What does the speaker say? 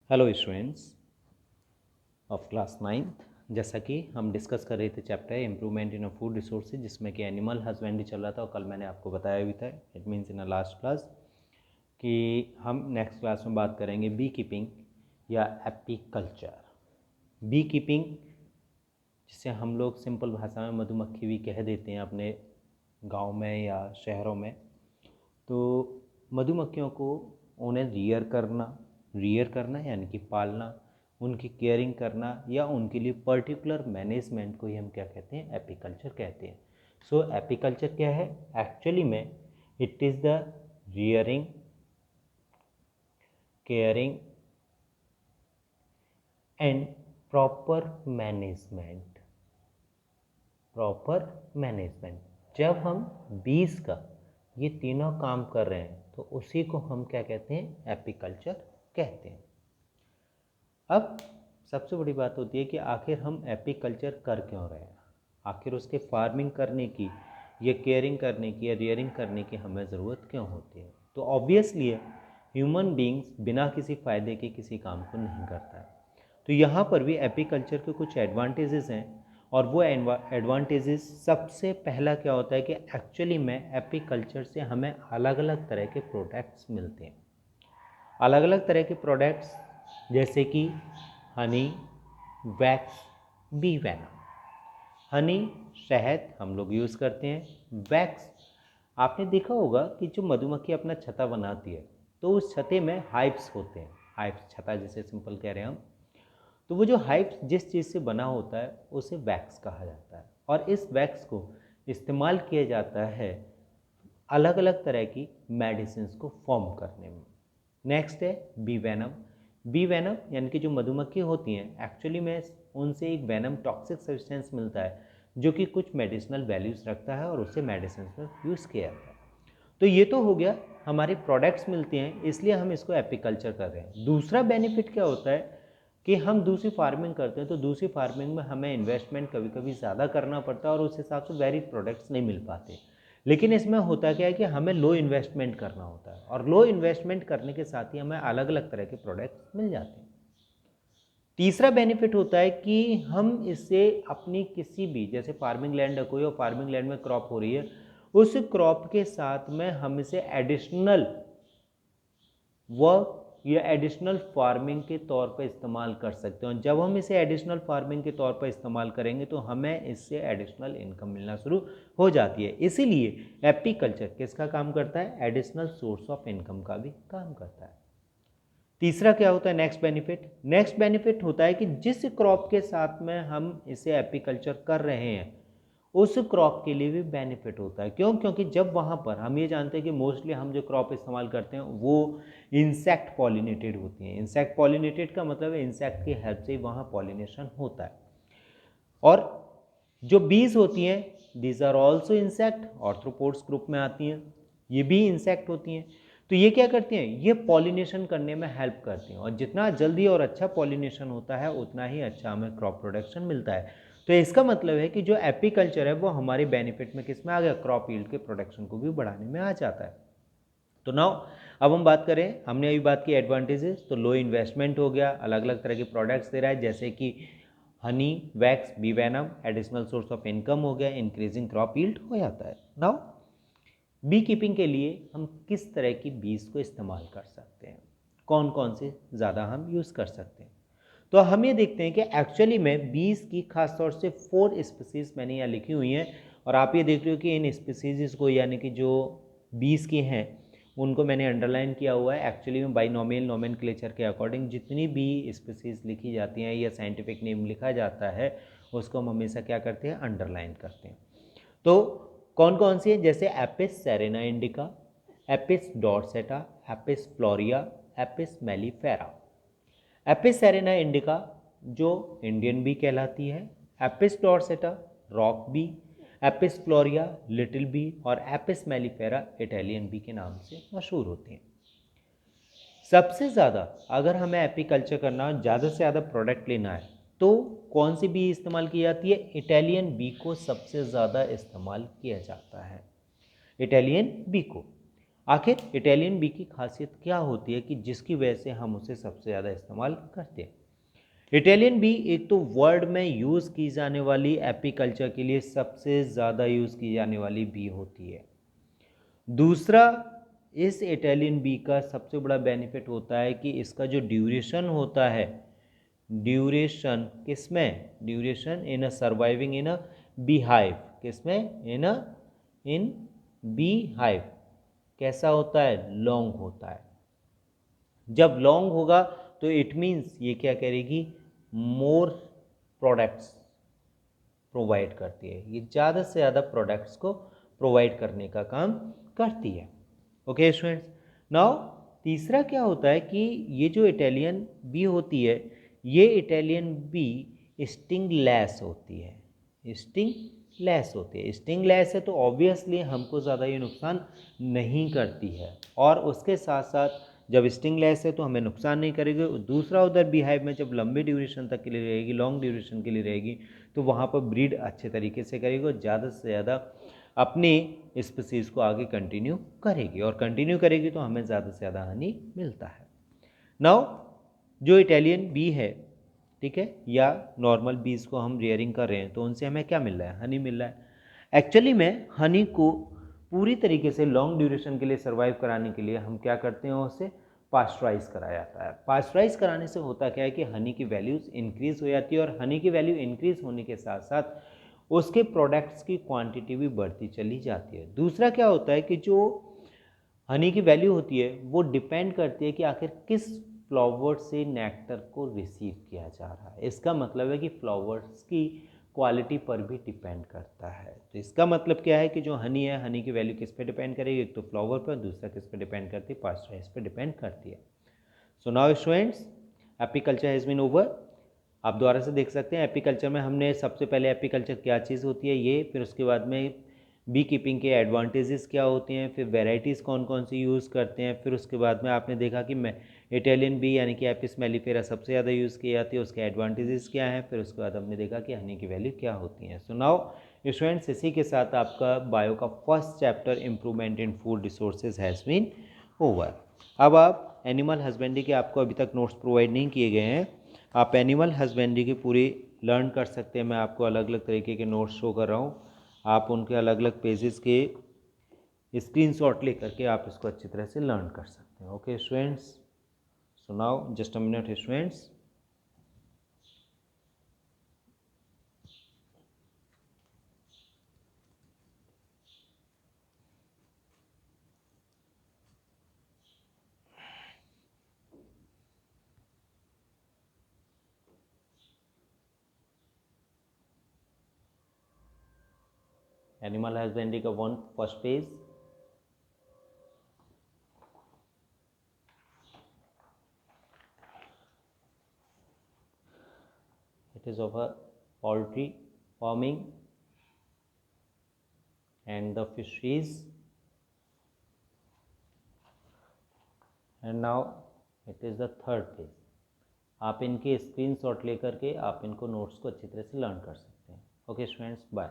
Hello students of class 9th। जैसा कि हम डिस्कस कर रहे थे chapter improvement in food resources, जिसमें कि एनिमल हस्बेंड्री चल रहा था और कल मैंने आपको बताया भी था, it means in a last class, कि हम नेक्स्ट क्लास में बात करेंगे बी कीपिंग या एपीकल्चर। बी कीपिंग, जिसे हम लोग सिंपल भाषा में मधुमक्खी भी कह देते हैं अपने गांव में या शहरों में। तो मधुमक्खियों को उन्हें रियर करना यानी कि पालना, उनकी केयरिंग करना या उनके लिए पर्टिकुलर मैनेजमेंट को ही हम क्या कहते हैं, एपीकल्चर कहते हैं। सो एपीकल्चर क्या है एक्चुअली में? It is the rearing, caring and proper management. जब हम बीज का ये तीनों काम कर रहे हैं तो उसी को हम क्या कहते हैं, एपीकल्चर कहते हैं। अब सबसे बड़ी बात होती है कि आखिर हम एपीकल्चर कर क्यों रहे हैं, आखिर उसके फार्मिंग करने की या केयरिंग करने की या रियरिंग करने की हमें ज़रूरत क्यों होती है। तो ऑब्वियसली ह्यूमन बींग्स बिना किसी फ़ायदे के किसी काम को नहीं करता है। तो यहाँ पर भी एपीकल्चर के कुछ एडवांटेजेस हैं, और वो एडवांटेजेस सबसे पहला क्या होता है कि एक्चुअली में एपीकल्चर से हमें अलग अलग तरह के प्रोडक्ट्स मिलते हैं। अलग अलग तरह के प्रोडक्ट्स जैसे कि honey, wax, bee venom. Honey शहद हम लोग यूज़ करते हैं। वैक्स आपने देखा होगा कि जो मधुमक्खी अपना छत्ता बनाती है तो उस छत्ते में हाइव्स होते हैं। हाइव्स, छत्ता जैसे सिंपल कह रहे हैं हम, तो वो जो हाइव्स जिस चीज़ से बना होता है उसे वैक्स कहा जाता है, और इस वैक्स को इस्तेमाल किया जाता है अलग अलग तरह की मेडिसिन्स को फॉर्म करने में। नेक्स्ट है बी वेनम। बी वेनम यानी कि जो मधुमक्खी होती हैं एक्चुअली में उनसे एक वेनम टॉक्सिक सब्सटेंस मिलता है जो कि कुछ मेडिसिनल वैल्यूज़ रखता है और उससे मेडिसिन में यूज़ किया जाता है। तो ये तो हो गया, हमारे प्रोडक्ट्स मिलते हैं इसलिए हम इसको एपीकल्चर कर रहे हैं। दूसरा बेनिफिट क्या होता है कि हम दूसरी फार्मिंग करते हैं तो दूसरी फार्मिंग में हमें इन्वेस्टमेंट कभी कभी ज़्यादा करना पड़ता है और उस हिसाब से वेरिड प्रोडक्ट्स नहीं मिल पाते। लेकिन इसमें होता क्या है कि हमें लो इन्वेस्टमेंट करना होता है, और लो इन्वेस्टमेंट करने के साथ ही हमें अलग अलग तरह के प्रोडक्ट्स मिल जाते हैं। तीसरा बेनिफिट होता है कि हम इससे अपनी किसी भी, जैसे फार्मिंग लैंड है कोई और फार्मिंग लैंड में क्रॉप हो रही है, उस क्रॉप के साथ में हम इसे एडिशनल वर्क या एडिशनल फार्मिंग के तौर पर इस्तेमाल कर सकते हैं। जब हम इसे एडिशनल फार्मिंग के तौर पर इस्तेमाल करेंगे तो हमें इससे एडिशनल इनकम मिलना शुरू हो जाती है। इसीलिए एपीकल्चर किसका काम करता है, एडिशनल सोर्स ऑफ इनकम का भी काम करता है। तीसरा क्या होता है, नेक्स्ट बेनिफिट होता है कि जिस क्रॉप के साथ में हम इसे एपीकल्चर कर रहे हैं उस क्रॉप के लिए भी बेनिफिट होता है। क्यों? क्योंकि जब वहाँ पर हम ये जानते हैं कि मोस्टली हम जो क्रॉप इस्तेमाल करते हैं वो इंसेक्ट पॉलिनेटेड होती हैं। इंसेक्ट पॉलिनेटेड का मतलब है इंसेक्ट की हेल्प से ही वहाँ पॉलिनेशन होता है। और जो बीज होती हैं these are also insect, arthropods group में आती हैं, ये भी इंसेक्ट होती हैं। तो ये क्या करती हैं, ये पॉलिनेशन करने में हेल्प करती हैं, और जितना जल्दी और अच्छा पॉलिनेशन होता है उतना ही अच्छा हमें क्रॉप प्रोडक्शन मिलता है। तो इसका मतलब है कि जो एपीकल्चर है वो हमारे बेनिफिट में किस में आ गया, क्रॉप यील्ड के प्रोडक्शन को भी बढ़ाने में आ जाता है। तो नाउ अब हम बात करें, हमने अभी बात की एडवांटेजेस, तो लो इन्वेस्टमेंट हो गया, अलग अलग तरह के प्रोडक्ट्स दे रहा है जैसे कि honey, wax, bee venom, additional source of income हो गया, इंक्रीजिंग क्रॉप यील्ड हो जाता है। नाउ बी कीपिंग के लिए हम किस तरह की बीज को इस्तेमाल कर सकते हैं, कौन कौन से ज़्यादा हम यूज़ कर सकते हैं। तो हम ये देखते हैं कि एक्चुअली में बीज की खास तौर से 4 स्पीसीज मैंने यहाँ लिखी हुई हैं, और आप ये देख रहे हो कि इन स्पीसीज को यानी कि जो बीज की हैं उनको मैंने अंडरलाइन किया हुआ है। एक्चुअली में बाइनोमियल नोमेनक्लेचर के अकॉर्डिंग जितनी भी स्पीसीज लिखी जाती हैं या साइंटिफिक नेम लिखा जाता है उसको हम हमेशा क्या करते हैं, अंडरलाइन करते हैं। तो कौन कौन सी है, जैसे Apis cerana indica, Apis dorsata, Apis florea, Apis mellifera. Apis cerana indica जो इंडियन बी कहलाती है, Apis dorsata rock bee, Apis florea little bee, और एपिस मेलिफेरा इटालियन बी के नाम से मशहूर होती हैं। सबसे ज़्यादा अगर हमें एपीकल्चर करना हो, ज़्यादा से ज़्यादा प्रोडक्ट लेना है, तो कौन सी बी इस्तेमाल की जाती है, इटालियन बी को सबसे ज़्यादा इस्तेमाल किया जाता है, इटालियन बी को। आखिर इटालियन बी की खासियत क्या होती है कि जिसकी वजह से हम उसे सबसे ज़्यादा इस्तेमाल करते हैं। इटालियन बी एक तो वर्ल्ड में यूज़ की जाने वाली एपीकल्चर के लिए सबसे ज़्यादा यूज़ की जाने वाली बी होती है। दूसरा, इस इटालियन बी का सबसे बड़ा बेनिफिट होता है कि इसका जो ड्यूरेशन होता है, ड्यूरेशन किसमें, duration in a surviving in a bee hive, किसमें, इन बी हाइव, कैसा होता है, लॉन्ग होता है। जब लॉन्ग होगा तो इट मीन्स ये क्या करेगी, मोर प्रोडक्ट्स प्रोवाइड करती है, ये ज़्यादा से ज़्यादा प्रोडक्ट्स को प्रोवाइड करने का काम करती है। ओके स्टूडेंट्स, नाउ तीसरा क्या होता है कि ये जो इटालियन बी होती है, ये इटालियन बी स्टिंग लेस होती है, स्टिंग लेस होती है। स्टिंग लेस है तो ऑब्वियसली हमको ज़्यादा ये नुकसान नहीं करती है, और उसके साथ साथ जब स्टिंग लेस है तो हमें नुकसान नहीं करेगी। दूसरा, उधर बीहाइव में जब लंबे ड्यूरेशन तक के लिए रहेगी, लॉन्ग ड्यूरेशन के लिए रहेगी, तो वहाँ पर ब्रीड अच्छे तरीके से करेगी और ज़्यादा से ज़्यादा अपने स्पीसीज़ को आगे कंटिन्यू करेगी, और कंटिन्यू करेगी तो हमें ज़्यादा से ज़्यादा हनी मिलता है। नाउ जो इटालियन बी है, ठीक है, या नॉर्मल बीज को हम रेयरिंग कर रहे हैं तो उनसे हमें क्या मिल रहा है, हनी मिल रहा है। एक्चुअली में हनी को पूरी तरीके से लॉन्ग ड्यूरेशन के लिए सर्वाइव कराने के लिए हम क्या करते हैं, उसे पास्चराइज कराया जाता है। पास्चराइज कराने से होता क्या है कि हनी की वैल्यूज़ इंक्रीज़ हो जाती है, और हनी की वैल्यू इंक्रीज़ होने के साथ साथ उसके प्रोडक्ट्स की क्वांटिटी भी बढ़ती चली जाती है। दूसरा क्या होता है कि जो हनी की वैल्यू होती है वो डिपेंड करती है कि आखिर किस फ्लावर से नेक्टर को रिसीव किया जा रहा है। इसका मतलब है कि फ्लावर्स की क्वालिटी पर भी डिपेंड करता है। तो इसका मतलब क्या है कि जो हनी है, हनी की वैल्यू किस पे डिपेंड करेगी, एक तो फ्लावर पर, दूसरा किस पे डिपेंड करती है, पास्चराइज पे डिपेंड करती है। So now students, apiculture has been over. आप दोबारा से देख सकते हैं एपीकल्चर में हमने सबसे पहले एपीकल्चर क्या चीज़ होती है ये, फिर उसके बाद में बी कीपिंग के एडवांटेजेस क्या होते हैं, फिर वेराइटीज़ कौन कौन सी यूज़ करते हैं, फिर उसके बाद में आपने देखा कि मैं इटालियन बी यानी कि एपिस मेलिफेरा सबसे ज़्यादा यूज़ की जाती है, उसके एडवांटेजेस क्या हैं, फिर उसके बाद हमने देखा कि हनी की वैल्यू क्या होती है। सो नाउ स्टूडेंट्स, इसी के साथ आपका बायो का first chapter improvement in food resources has been over. अब आप एनिमल हस्बेंड्री के आपको अभी तक नोट्स प्रोवाइड नहीं किए गए हैं, आप एनिमल हस्बेंड्री की पूरी लर्न कर सकते हैं। मैं आपको अलग अलग तरीके के नोट्स शो कर रहा हूँ, आप उनके अलग अलग पेजेस के स्क्रीनशॉट लेकर के आप इसको अच्छी तरह से लर्न कर सकते हैं। Okay students, so now just a minute students. Animal husbandry का first page, it is of a poultry farming and the fisheries, and now it is the third page। आप इनके स्क्रीनशॉट लेकर के आप इनको नोट्स को अच्छी तरह से लर्न कर सकते हैं। Okay students, bye.